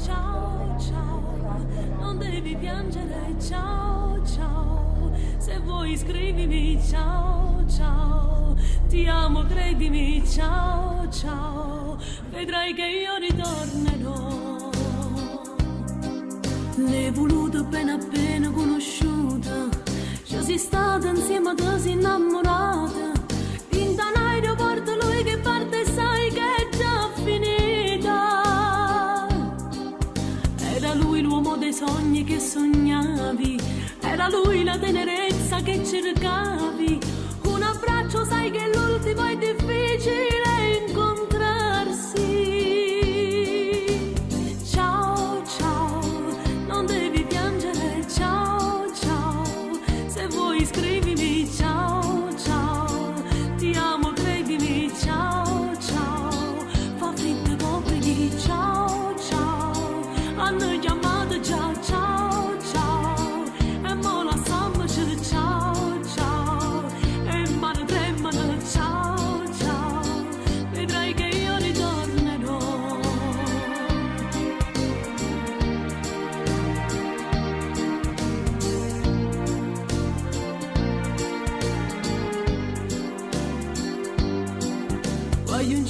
Ciao, ciao, non devi piangere, ciao, ciao. Se vuoi scrivimi, ciao, ciao. Ti amo, credimi, ciao, ciao. Vedrai che io ritornerò. L'hai voluto appena conosciuta. Ci sei stata insieme a te, sei innamorata. In un aeroporto lui che parte sai che è già finita. Era lui l'uomo dei sogni che sognavi. Era lui la tenerezza che cercavi. Un abbraccio sai che l'ultimo è difficile incontrarsi. Ciao, ciao, non devi piangere, ciao, ciao. Se vuoi scrivimi, ciao, ciao. Ti amo, credimi, ciao, ciao. Fa freddo, copriti, ciao, ciao. Hanno chiamato già, ciao, ciao. E mo la stammaci, ciao, ciao. E mano tremano, ciao, ciao. Vedrai che io ritornerò. Voglio un